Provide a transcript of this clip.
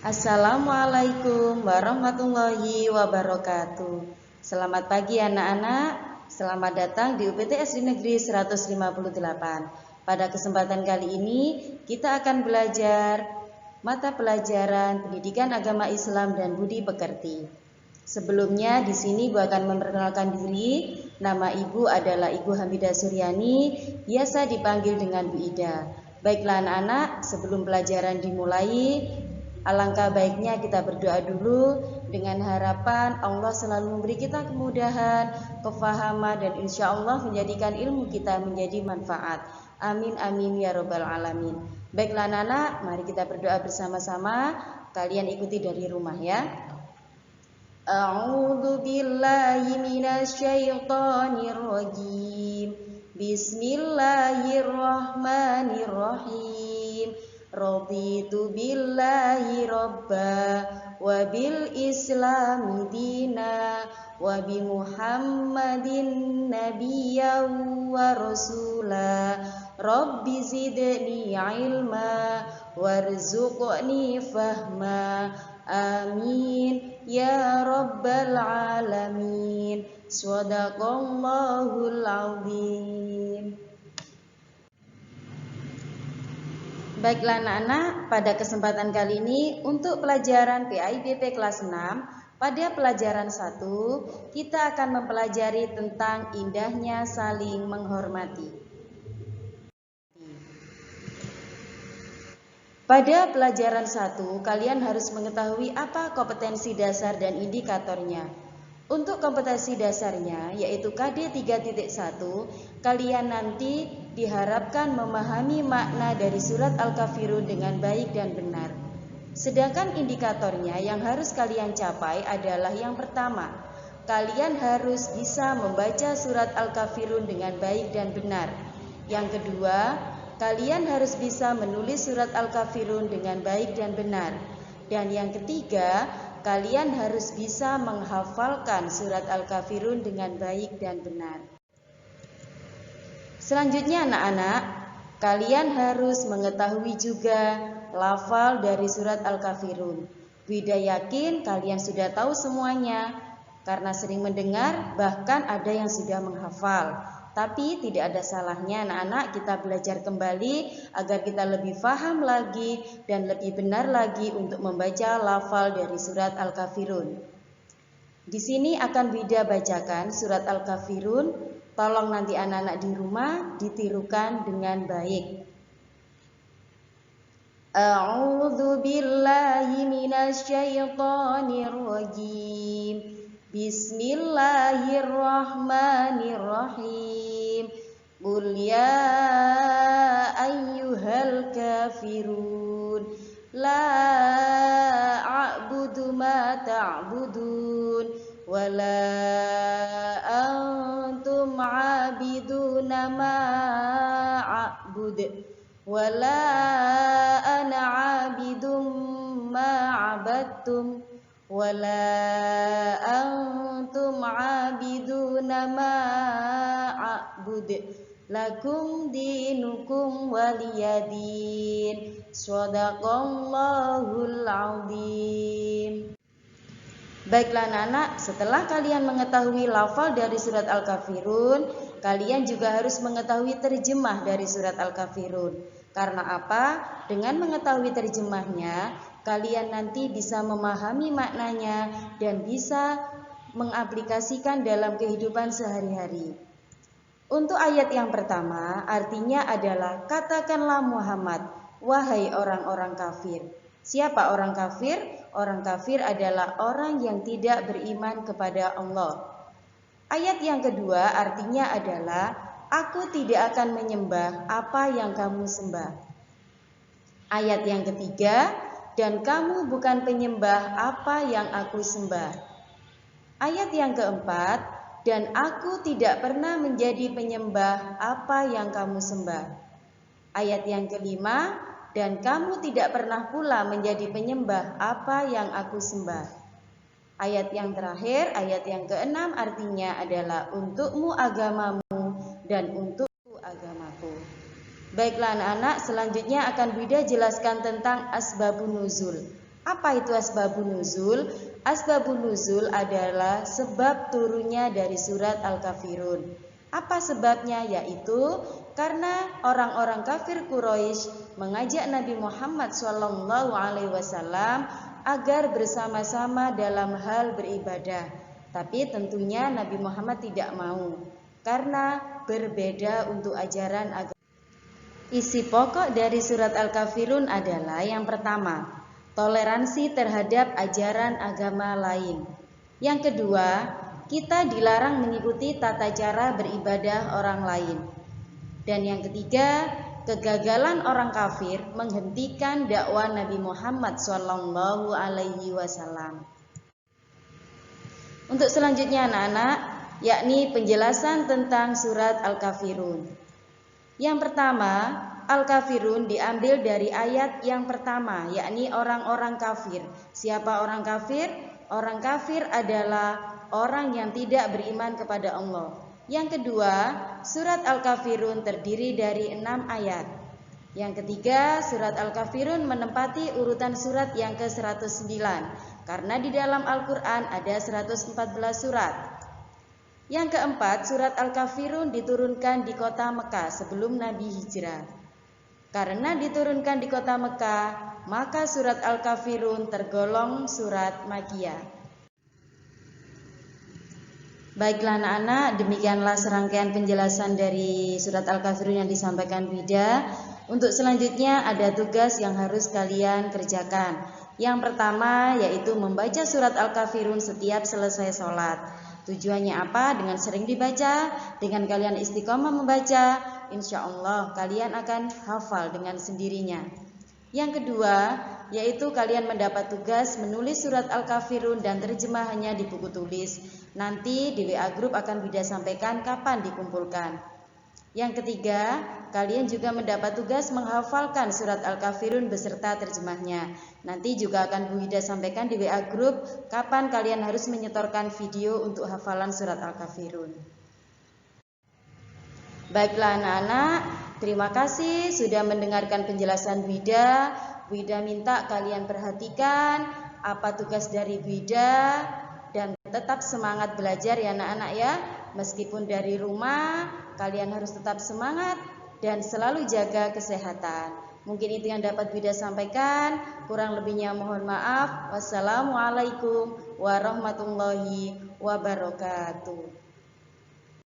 Assalamualaikum warahmatullahi wabarakatuh. Selamat pagi anak-anak. Selamat datang di UPT SD Negeri 158. Pada kesempatan kali ini kita akan belajar mata pelajaran Pendidikan Agama Islam dan Budi Pekerti. Sebelumnya di sini Ibu akan memperkenalkan diri. Nama Ibu adalah Ibu Hamidah Suryani, biasa dipanggil dengan Bu Ida. Baiklah anak-anak, sebelum pelajaran dimulai, alangkah baiknya kita berdoa dulu dengan harapan Allah selalu memberi kita kemudahan, kefahaman, dan insya Allah menjadikan ilmu kita menjadi manfaat. Amin amin ya robbal alamin. Baiklah anak-anak, mari kita berdoa bersama-sama. Kalian ikuti dari rumah ya. A'udzu billahi minasyaitonir rajim. Bismillahirrahmanirrahim. Raditu billahi robba wa bil islami dina wa bi muhammadin nabiyyan wa rasula. Rabbi zidni ilma warzuqni fahma. Amin ya rabbal alamin. Shadaqallahul azim. Baiklah anak-anak, pada kesempatan kali ini untuk pelajaran PAIBP kelas 6, pada pelajaran 1 kita akan mempelajari tentang indahnya saling menghormati. Pada pelajaran 1 kalian harus mengetahui apa kompetensi dasar dan indikatornya. Untuk kompetensi dasarnya yaitu KD 3.1, kalian nanti diharapkan memahami makna dari surat Al-Kafirun dengan baik dan benar. Sedangkan indikatornya yang harus kalian capai adalah yang pertama, kalian harus bisa membaca surat Al-Kafirun dengan baik dan benar. Yang kedua, kalian harus bisa menulis surat Al-Kafirun dengan baik dan benar. Dan yang ketiga, kalian harus bisa menghafalkan surat Al-Kafirun dengan baik dan benar. Selanjutnya anak-anak, kalian harus mengetahui juga lafal dari surat Al-Kafirun. Wida yakin kalian sudah tahu semuanya karena sering mendengar, bahkan ada yang sudah menghafal. Tapi tidak ada salahnya anak-anak kita belajar kembali agar kita lebih paham lagi dan lebih benar lagi untuk membaca lafal dari surat Al-Kafirun. Di sini akan Wida bacakan surat Al-Kafirun. Tolong nanti anak-anak di rumah ditirukan dengan baik. A'udzu billahi minasyaitonir rajim. Bismillahirrahmanirrahim. Qul ya ayyuhal kafirun la a'budu ma ta'budun wa la antum 'abiduna ma a'bud wa la ana 'abidum ma 'abadtum wala antum 'abiduna ma a'bud lakum dinukum waliyadin. Shadaqallahul azim. Baiklah anak-anak, setelah kalian mengetahui lafal dari surat Al-Kafirun, kalian juga harus mengetahui terjemah dari surat Al-Kafirun. Karena apa? Dengan mengetahui terjemahnya, kalian nanti bisa memahami maknanya dan bisa mengaplikasikan dalam kehidupan sehari-hari. Untuk ayat yang pertama, artinya adalah katakanlah Muhammad, wahai orang-orang kafir. Siapa orang kafir? Orang kafir adalah orang yang tidak beriman kepada Allah. Ayat yang kedua artinya adalah aku tidak akan menyembah apa yang kamu sembah. Ayat yang ketiga, dan kamu bukan penyembah apa yang aku sembah. Ayat yang keempat, dan aku tidak pernah menjadi penyembah apa yang kamu sembah. Ayat yang kelima, dan kamu tidak pernah pula menjadi penyembah apa yang aku sembah. Ayat yang terakhir, ayat yang keenam artinya adalah untukmu agamamu dan untukku agamaku. Baiklah anak-anak, selanjutnya akan Bunda jelaskan tentang asbabun nuzul. Apa itu asbabun nuzul? Asbabun nuzul adalah sebab turunnya dari surat Al-Kafirun. Apa sebabnya? Yaitu karena orang-orang kafir Quraisy mengajak Nabi Muhammad SAW agar bersama-sama dalam hal beribadah. Tapi tentunya Nabi Muhammad tidak mau karena berbeda untuk ajaran agama. Isi pokok dari surat Al-Kafirun adalah yang pertama, toleransi terhadap ajaran agama lain. Yang kedua, kita dilarang mengikuti tata cara beribadah orang lain. Dan yang ketiga, kegagalan orang kafir menghentikan dakwah Nabi Muhammad SAW. Untuk selanjutnya anak-anak, yakni penjelasan tentang surat Al-Kafirun. Yang pertama, Al-Kafirun diambil dari ayat yang pertama, yakni orang-orang kafir. Siapa orang kafir? Orang kafir adalah orang yang tidak beriman kepada Allah. Yang kedua, surat Al-Kafirun terdiri dari 6 ayat. Yang ketiga, surat Al-Kafirun menempati urutan surat yang ke-109, karena di dalam Al-Quran ada 114 surat. Yang keempat, surat Al-Kafirun diturunkan di kota Mekah sebelum Nabi hijrah. Karena diturunkan di kota Mekah, maka surat Al-Kafirun tergolong surat Makkiyah. Baiklah anak-anak, demikianlah serangkaian penjelasan dari surat Al-Kafirun yang disampaikan Wida. Untuk selanjutnya ada tugas yang harus kalian kerjakan. Yang pertama yaitu membaca surat Al-Kafirun setiap selesai sholat. Tujuannya apa? Dengan sering dibaca, dengan kalian istiqomah membaca, insya Allah kalian akan hafal dengan sendirinya. Yang kedua, yaitu kalian mendapat tugas menulis surat Al-Kafirun dan terjemahannya di buku tulis. Nanti di WA Group akan Wida sampaikan kapan dikumpulkan. Yang ketiga, kalian juga mendapat tugas menghafalkan surat Al-Kafirun beserta terjemahnya. Nanti juga akan Bu Wida sampaikan di WA Group kapan kalian harus menyetorkan video untuk hafalan surat Al-Kafirun. Baiklah anak-anak, terima kasih sudah mendengarkan penjelasan Wida. Wida minta kalian perhatikan apa tugas dari Wida dan tetap semangat belajar ya anak-anak ya. Meskipun dari rumah, kalian harus tetap semangat dan selalu jaga kesehatan. Mungkin itu yang dapat Wida sampaikan. Kurang lebihnya mohon maaf. Wassalamualaikum warahmatullahi wabarakatuh.